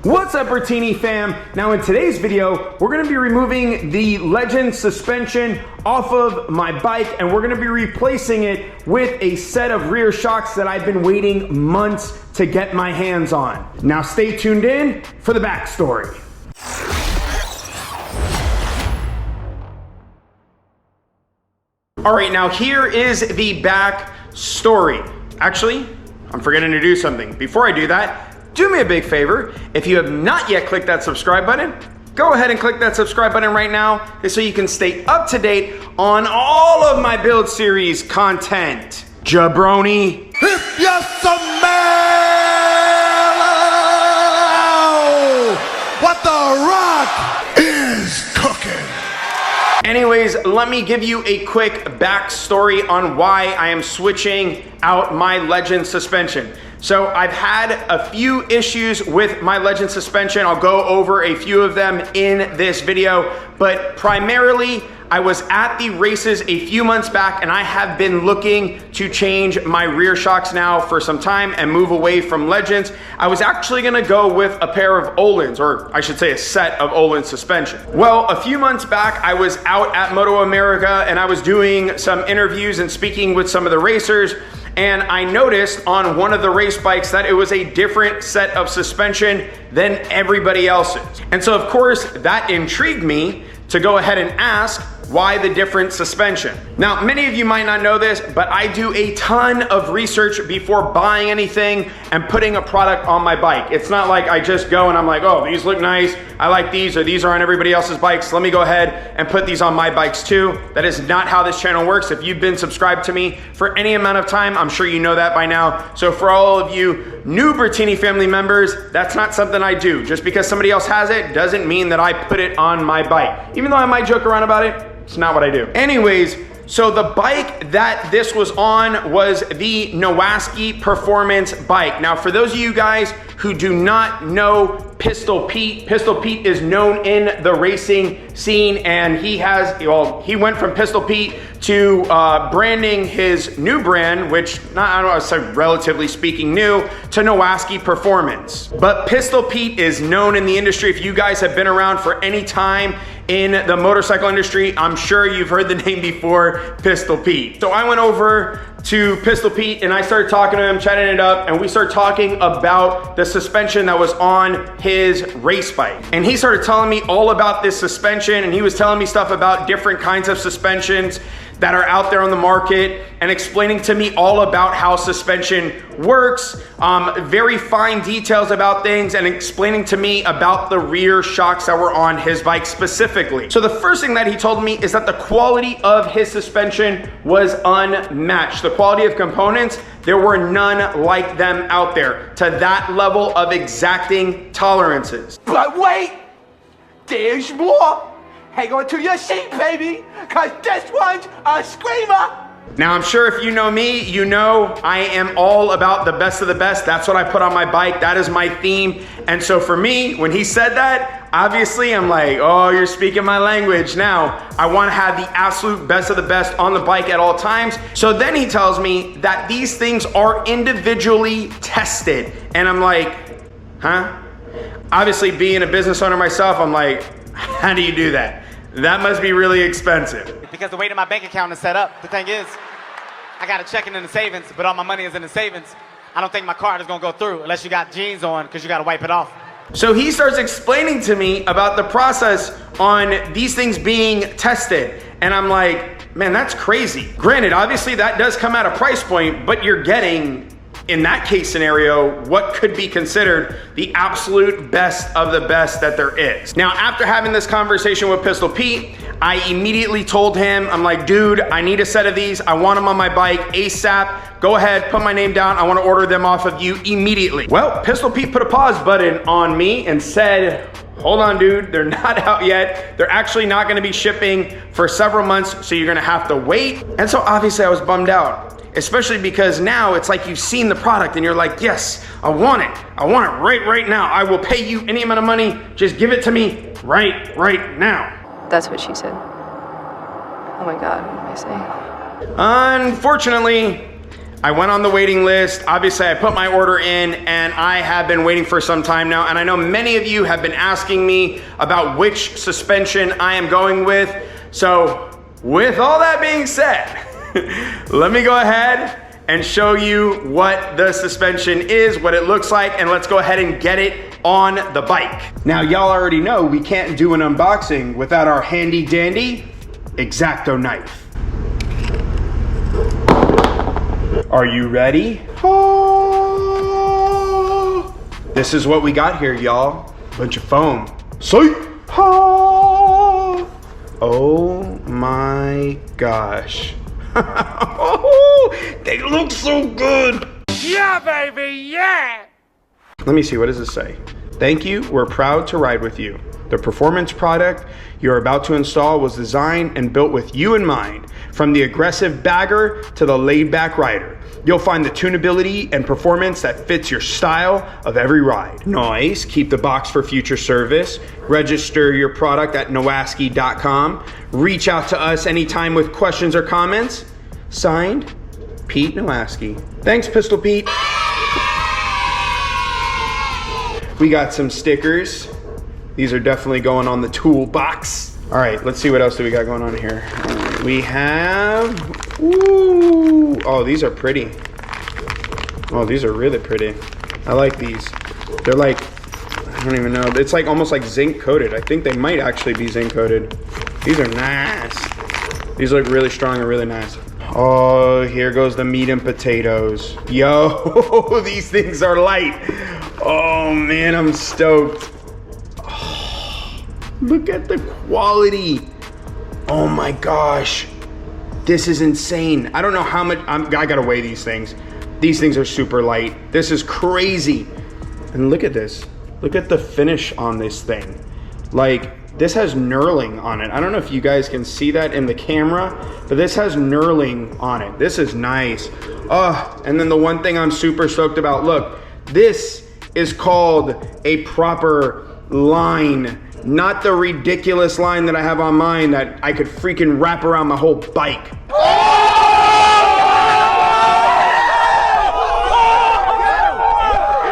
What's up, Bertini fam? Now in today's video, we're gonna be removing the Legend suspension off of my bike, and we're gonna be replacing it with a set of rear shocks that I've been waiting months to get my hands on. Now stay tuned in for the backstory. All right, now here is the back story. Actually, I'm forgetting to do something. Before I do that, do me a big favor. If you have not yet clicked that subscribe button, go ahead and click that subscribe button right now so you can stay up to date on all of my build series content. Jabroni. If you smell what the rock is cooking. Anyways, let me give you a quick backstory on why I am switching out my Legend suspension. So I've had a few issues with my Legend suspension. I'll go over a few of them in this video, but primarily I was at the races a few months back and I have been looking to change my rear shocks now for some time and move away from Legends. I was actually gonna go with a pair of öhlins, or I should say a set of öhlins suspension. Well, a few months back, I was out at MotoAmerica and I was doing some interviews and speaking with some of the racers, and I noticed on one of the race bikes that it was a different set of suspension than everybody else's. And so of course that intrigued me to go ahead and ask, why the different suspension? Now, many of you might not know this, but I do a ton of research before buying anything and putting a product on my bike. It's not like I just go and I'm like, oh, these look nice, I like these, or these are on everybody else's bikes, let me go ahead and put these on my bikes too. That is not how this channel works. If you've been subscribed to me for any amount of time, I'm sure you know that by now. So for all of you new Bertini family members, that's not something I do. Just because somebody else has it doesn't mean that I put it on my bike. Even though I might joke around about it, it's not what I do. Anyways, so the bike that this was on was the Nowaskey Performance bike. Now, for those of you guys who do not know Pistol Pete is known in the racing scene, and he went from Pistol Pete to branding his new brand, which I don't know, say relatively speaking new, to Nowaskey Performance. But Pistol Pete is known in the industry. If you guys have been around for any time in the motorcycle industry, I'm sure you've heard the name before, Pistol Pete. So I went over to Pistol Pete and I started talking to him, chatting it up, and we started talking about the suspension that was on his race bike. And he started telling me all about this suspension, and he was telling me stuff about different kinds of suspensions that are out there on the market and explaining to me all about how suspension works, very fine details about things, and explaining to me about the rear shocks that were on his bike specifically. So the first thing that he told me is that the quality of his suspension was unmatched. The quality of components, there were none like them out there to that level of exacting tolerances. But wait, there's more. Hang on to your seat, baby, cause this one's a screamer. Now, I'm sure if you know me, you know I am all about the best of the best. That's what I put on my bike. That is my theme. And so for me, when he said that, obviously I'm like, oh, you're speaking my language. Now, I want to have the absolute best of the best on the bike at all times. So then he tells me that these things are individually tested. And I'm like, huh? Obviously, being a business owner myself, I'm like, how do you do that? That must be really expensive. Because the way that my bank account is set up, the thing is, I got a checking in the savings, but all my money is in the savings. I don't think my card is gonna go through unless you got jeans on, because you gotta wipe it off. So he starts explaining to me about the process on these things being tested. And I'm like, man, that's crazy. Granted, obviously that does come at a price point, but you're getting, in that case scenario, what could be considered the absolute best of the best that there is. Now, after having this conversation with Pistol Pete, I immediately told him, I'm like, dude, I need a set of these. I want them on my bike ASAP. Go ahead, put my name down. I want to order them off of you immediately. Well, Pistol Pete put a pause button on me and said, hold on, dude, they're not out yet. They're actually not going to be shipping for several months, so you're going to have to wait. And so obviously I was bummed out, especially because now it's like you've seen the product and you're like, yes, I want it. I want it right now. I will pay you any amount of money. Just give it to me right now. That's what she said. Oh my God, what am I saying? Unfortunately, I went on the waiting list. Obviously, I put my order in and I have been waiting for some time now. And I know many of you have been asking me about which suspension I am going with. So with all that being said, let me go ahead and show you what the suspension is, what it looks like, and let's go ahead and get it on the bike. Now, y'all already know we can't do an unboxing without our handy dandy X-Acto knife. Are you ready? Oh, this is what we got here, y'all. Bunch of foam. Sight. Oh my gosh. They look so good. Yeah, baby, yeah! Let me see, what does this say? Thank you, we're proud to ride with you. The performance product you're about to install was designed and built with you in mind. From the aggressive bagger to the laid-back rider, you'll find the tunability and performance that fits your style of every ride. Nice, keep the box for future service. Register your product at Nowaskey.com. Reach out to us anytime with questions or comments. Signed, Pete Nowaskey. Thanks, Pistol Pete. We got some stickers. These are definitely going on the toolbox. All right, let's see what else do we got going on here. We have, ooh, oh, these are pretty. Oh, these are really pretty. I like these. They're like, I don't even know. It's like almost like zinc coated. I think they might actually be zinc coated. These are nice. These look really strong and really nice. Oh, here goes the meat and potatoes. Yo, these things are light. Oh man, I'm stoked. Oh, look at the quality. Oh my gosh. This is insane. I don't know how much, I gotta weigh these things. These things are super light. This is crazy. And look at this. Look at the finish on this thing. Like, this has knurling on it. I don't know if you guys can see that in the camera, but this has knurling on it. This is nice. Oh, and then the one thing I'm super stoked about, look, this is called a proper line, not the ridiculous line that I have on mine that I could freaking wrap around my whole bike.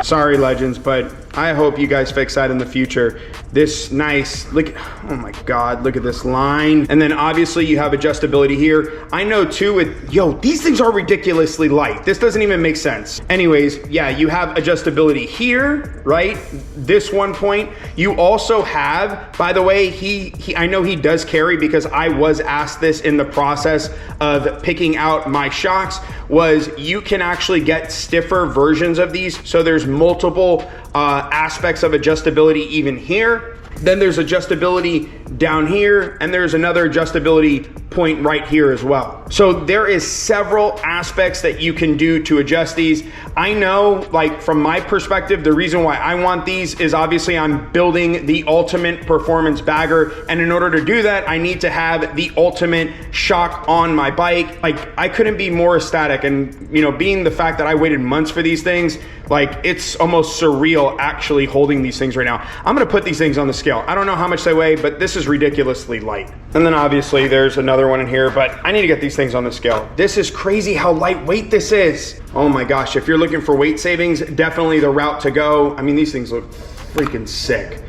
Sorry, legends, but I hope you guys fix that in the future. This nice, look, oh my God, look at this line. And then obviously you have adjustability here. I know too with, yo, these things are ridiculously light. This doesn't even make sense. Anyways, yeah, you have adjustability here, right? This one point. You also have, by the way, I know he does carry because I was asked this in the process of picking out my shocks, was you can actually get stiffer versions of these. So there's multiple aspects of adjustability even here. Then there's adjustability down here, and there's another adjustability point right here as well. So there is several aspects that you can do to adjust these. I know, like from my perspective, the reason why I want these is obviously I'm building the ultimate performance bagger, and in order to do that, I need to have the ultimate shock on my bike. Like, I couldn't be more ecstatic, and you know, being the fact that I waited months for these things, like it's almost surreal actually holding these things right now. I'm gonna put these things on the scale. I don't know how much they weigh, but this is ridiculously light. And then obviously there's another one in here, but I need to get these things on the scale. This is crazy how lightweight this is. Oh my gosh, if you're looking for weight savings, definitely the route to go. I mean, these things look freaking sick.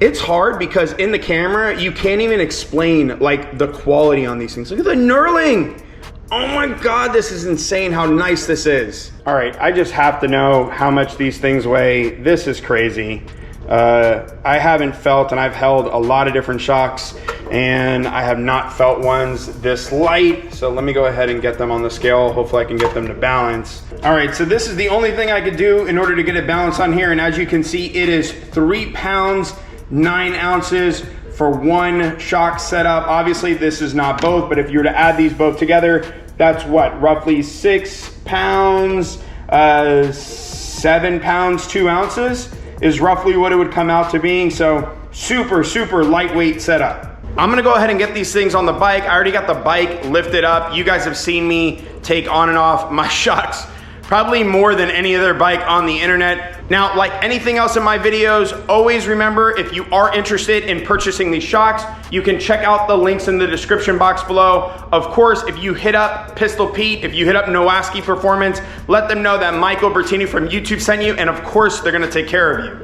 It's hard because in the camera, you can't even explain like the quality on these things. Look at the knurling. Oh my God, this is insane how nice this is. All right, I just have to know how much these things weigh. This is crazy. I haven't felt, and I've held a lot of different shocks, and I have not felt ones this light. So let me go ahead and get them on the scale. Hopefully I can get them to balance. All right, so this is the only thing I could do in order to get it balanced on here. And as you can see, it is 3 pounds, 9 ounces for one shock setup. Obviously this is not both, but if you were to add these both together, that's what, roughly 6 pounds, 7 pounds, 2 ounces is roughly what it would come out to being. So super, super lightweight setup. I'm gonna go ahead and get these things on the bike. I already got the bike lifted up. You guys have seen me take on and off my shocks probably more than any other bike on the internet. Now, like anything else in my videos, always remember, if you are interested in purchasing these shocks, you can check out the links in the description box below. Of course, if you hit up Pistol Pete, if you hit up Nowaskey Performance, let them know that Michael Bertini from YouTube sent you, and of course, they're gonna take care of you.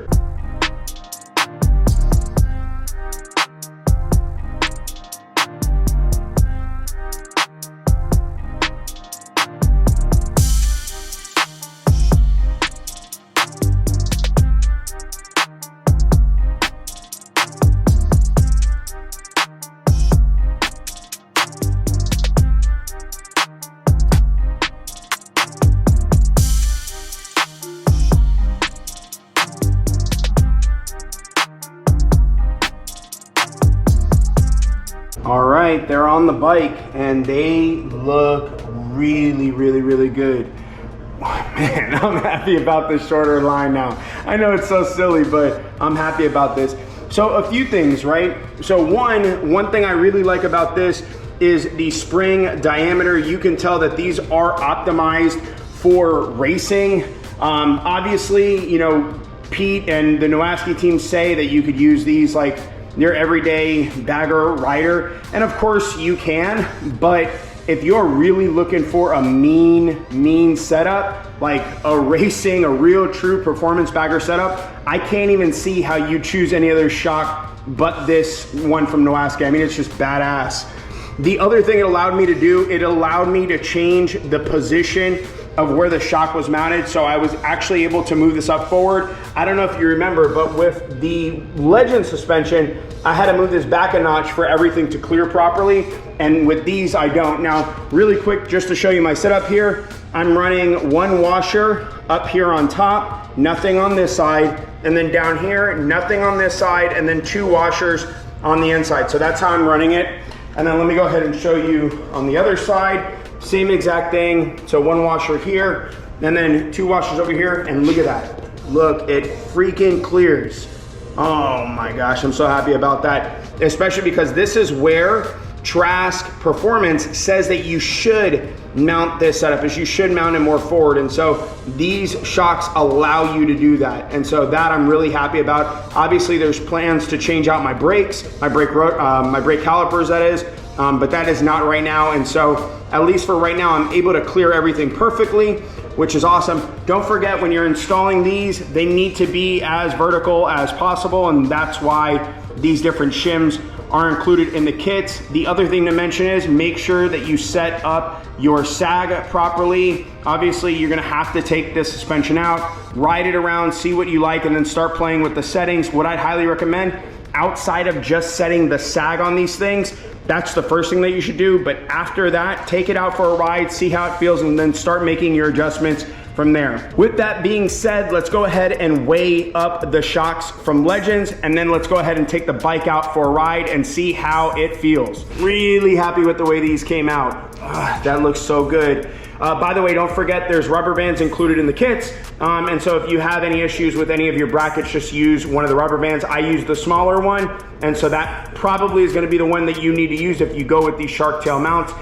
All right, they're on the bike and they look really, really, really good. Man, I'm happy about this shorter line now. I know it's so silly, but I'm happy about this. So a few things, right? So one thing I really like about this is the spring diameter. You can tell that these are optimized for racing. Obviously, you know, Pete and the Nowaskey team say that you could use these like your everyday bagger rider, and of course you can, but if you're really looking for a mean setup, like a real true performance bagger setup, I can't even see how you choose any other shock but this one from Nowaskey. I mean, it's just badass. The other thing it allowed me to do, it allowed me to change the position of where the shock was mounted, so I was actually able to move this up forward. I don't know if you remember, but with the Legend suspension, I had to move this back a notch for everything to clear properly, and with these I don't. Now, really quick, just to show you my setup here, I'm running one washer up here on top, nothing on this side, and then down here, nothing on this side, and then two washers on the inside. So that's how I'm running it. And then let me go ahead and show you on the other side. Same exact thing. So one washer here, and then two washers over here, and look at that. Look, it freaking clears. Oh my gosh, I'm so happy about that. Especially because this is where Trask Performance says that you should mount this setup, is you should mount it more forward. And so these shocks allow you to do that. And so that I'm really happy about. Obviously there's plans to change out my brakes, my brake calipers that is, but that is not right now. And so at least for right now, I'm able to clear everything perfectly, which is awesome. Don't forget, when you're installing these, they need to be as vertical as possible, and that's why these different shims are included in the kits. The other thing to mention is make sure that you set up your sag properly. Obviously, you're gonna have to take this suspension out, ride it around, see what you like, and then start playing with the settings. What I'd highly recommend, outside of just setting the sag on these things, that's the first thing that you should do. But after that, take it out for a ride, see how it feels, and then start making your adjustments from there. With that being said, let's go ahead and weigh up the shocks from Legends, and then let's go ahead and take the bike out for a ride and see how it feels. Really happy with the way these came out. That looks so good. By the way, don't forget there's rubber bands included in the kits. And so if you have any issues with any of your brackets, just use one of the rubber bands. I use the smaller one. And so that probably is gonna be the one that you need to use if you go with these shark tail mounts.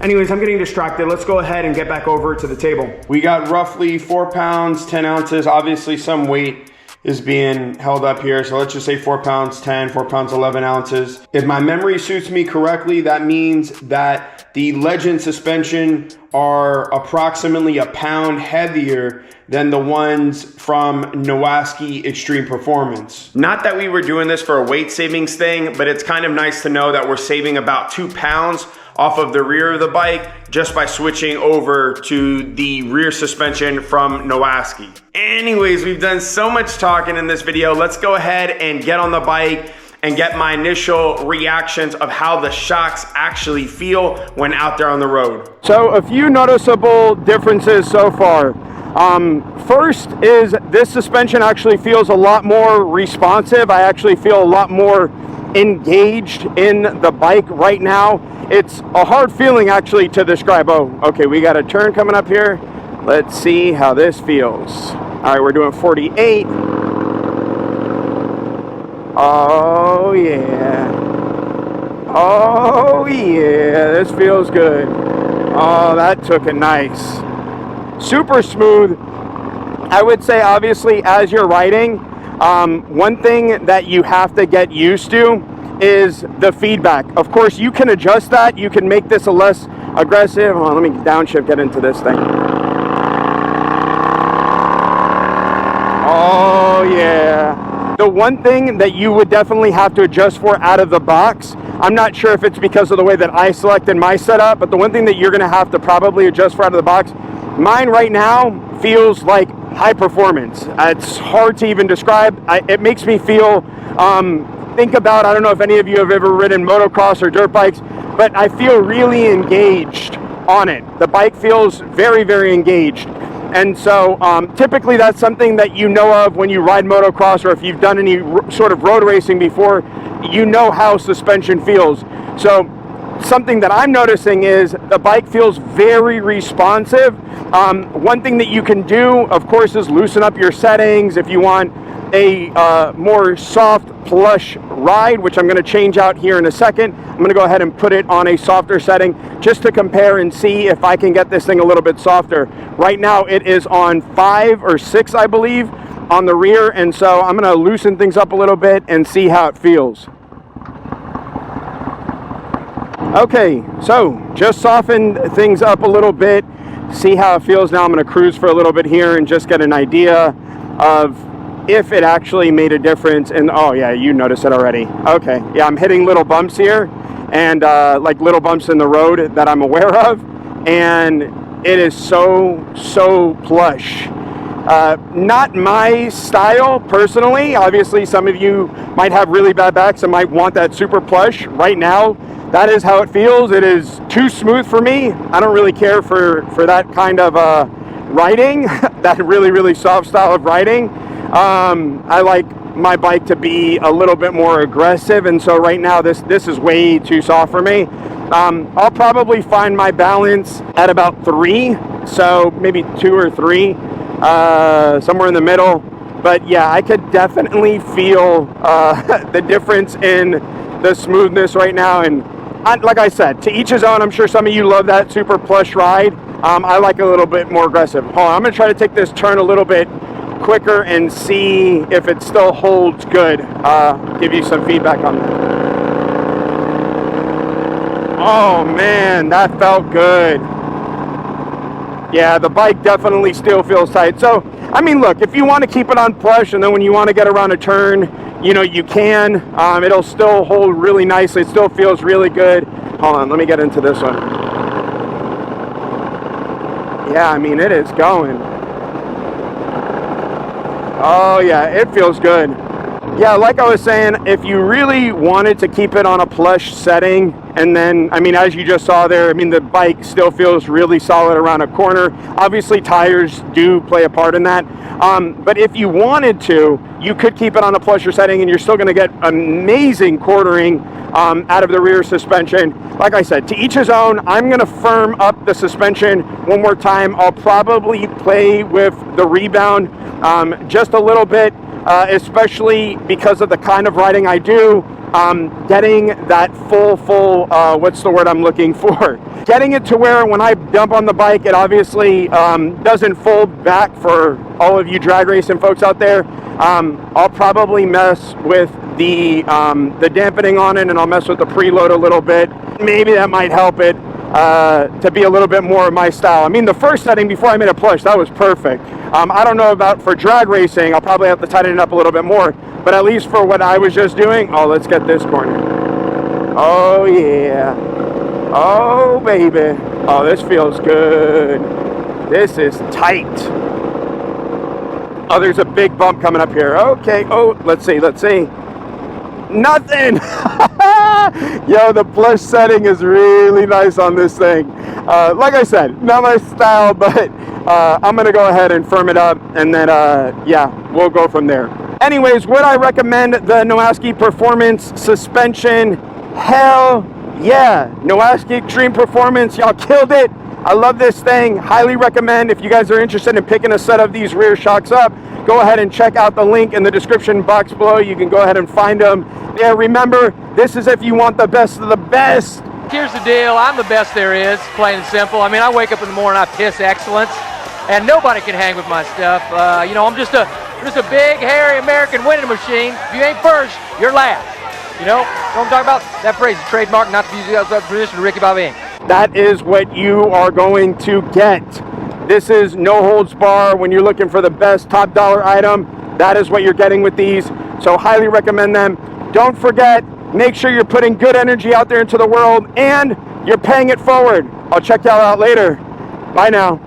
Anyways, I'm getting distracted. Let's go ahead and get back over to the table. We got roughly 4 pounds, 10 ounces. Obviously some weight is being held up here. So let's just say 4 pounds, 10, 4 pounds, 11 ounces. If my memory suits me correctly, that means that the Legend suspension are approximately a pound heavier than the ones from Nowaskey Extreme Performance. Not that we were doing this for a weight savings thing, but it's kind of nice to know that we're saving about 2 pounds off of the rear of the bike just by switching over to the rear suspension from Nowaskey. Anyways, we've done so much talking in this video. Let's go ahead and get on the bike and get my initial reactions of how the shocks actually feel when out there on the road. So a few noticeable differences so far. First is this suspension actually feels a lot more responsive. I actually feel a lot more engaged in the bike right now. It's a hard feeling actually to describe. Oh, okay, we got a turn coming up here. Let's see how this feels. All right, we're doing 48. Oh yeah. Oh yeah, this feels good. Oh, that took it nice. super smooth. I would say, obviously, as you're riding, one thing that you have to get used to is the feedback. Of course, you can adjust that. You can make this a less aggressive. Hold on, let me downshift, get into this thing. Oh, yeah. The one thing that you would definitely have to adjust for out of the box, I'm not sure if it's because of the way that I selected my setup, but the one thing that you're going to have to probably adjust for out of the box, mine right now feels like high performance. It's hard to even describe. It makes me feel, think about, I don't know if any of you have ever ridden motocross or dirt bikes, but I feel really engaged on it. The bike feels very, very engaged. And so typically that's something that you know of when you ride motocross, or if you've done any sort of road racing before, you know how suspension feels. So something that I'm noticing is the bike feels very responsive. One thing that you can do, of course, is loosen up your settings if you want a more soft, plush ride, which I'm going to change out here in a second. I'm going to go ahead and put it on a softer setting just to compare and see if I can get this thing a little bit softer. Right now it is on 5 or 6, I believe, on the rear, and so I'm going to loosen things up a little bit and see how it feels. Okay, so just soften things up a little bit, see how it feels. Now I'm going to cruise for a little bit here and just get an idea of if it actually made a difference. And oh yeah, you noticed it already. Okay, yeah, I'm hitting little bumps here, and like little bumps in the road that I'm aware of, and it is so plush. Not my style personally. Obviously some of you might have really bad backs and might want that super plush. Right now that is how it feels. It is too smooth for me. I don't really care for that kind of riding, that really soft style of riding. I like my bike to be a little bit more aggressive, and so right now this is way too soft for me. I'll probably find my balance at about 3, so maybe 2 or 3, somewhere in the middle. But yeah, I could definitely feel the difference in the smoothness right now. And like I said, to each his own. I'm sure some of you love that super plush ride. I like a little bit more aggressive. Hold on, I'm gonna try to take this turn a little bit quicker and see if it still holds good. Give you some feedback on that. Oh man, that felt good. Yeah, the bike definitely still feels tight. So, I mean, look, if you want to keep it on plush and then when you want to get around a turn, you know, you can. It'll still hold really nicely. It still feels really good. Hold on, let me get into this one. Yeah, I mean, it is going. Oh yeah, it feels good. Yeah, like I was saying, if you really wanted to keep it on a plush setting, and then, I mean, as you just saw there, I mean, the bike still feels really solid around a corner. Obviously, tires do play a part in that. But if you wanted to, you could keep it on a plusher setting, and you're still going to get amazing quartering out of the rear suspension. Like I said, to each his own. I'm going to firm up the suspension one more time. I'll probably play with the rebound just a little bit, especially because of the kind of riding I do. Getting that full, what's the word I'm looking for? Getting it to where when I dump on the bike, it obviously doesn't fold back for all of you drag racing folks out there. I'll probably mess with the dampening on it, and I'll mess with the preload a little bit. Maybe that might help it to be a little bit more of my style. I mean, the first setting before I made a plush, that was perfect. I don't know about for drag racing. I'll probably have to tighten it up a little bit more, but at least for what I was just doing. Oh, let's get this corner. Oh yeah. Oh baby. Oh, this feels good. This is tight. Oh, there's a big bump coming up here. Okay. Oh, let's see. Nothing. Yo, the plush setting is really nice on this thing. Like I said, not my style, but I'm gonna go ahead and firm it up, and then yeah, we'll go from there. Anyways, would I recommend the Nowaskey Performance suspension? Hell yeah. Nowaskey Extreme Performance, y'all killed it. I love this thing. Highly recommend. If you guys are interested in picking a set of these rear shocks up, go ahead and check out the link in the description box below. You can go ahead and find them there. Remember, this is if you want the best of the best. Here's the deal. I'm the best there is, plain and simple. I mean, I wake up in the morning, I piss excellence. and nobody can hang with my stuff. You know, I'm just a big, hairy American winning machine. If you ain't first, you're last. You know what I'm talking about? That phrase is trademark, not to use the tradition of Ricky Bobby. That is what you are going to get. This is no holds bar. When you're looking for the best top dollar item, that is what you're getting with these. So highly recommend them. Don't forget, make sure you're putting good energy out there into the world and you're paying it forward. I'll check y'all out later. Bye now.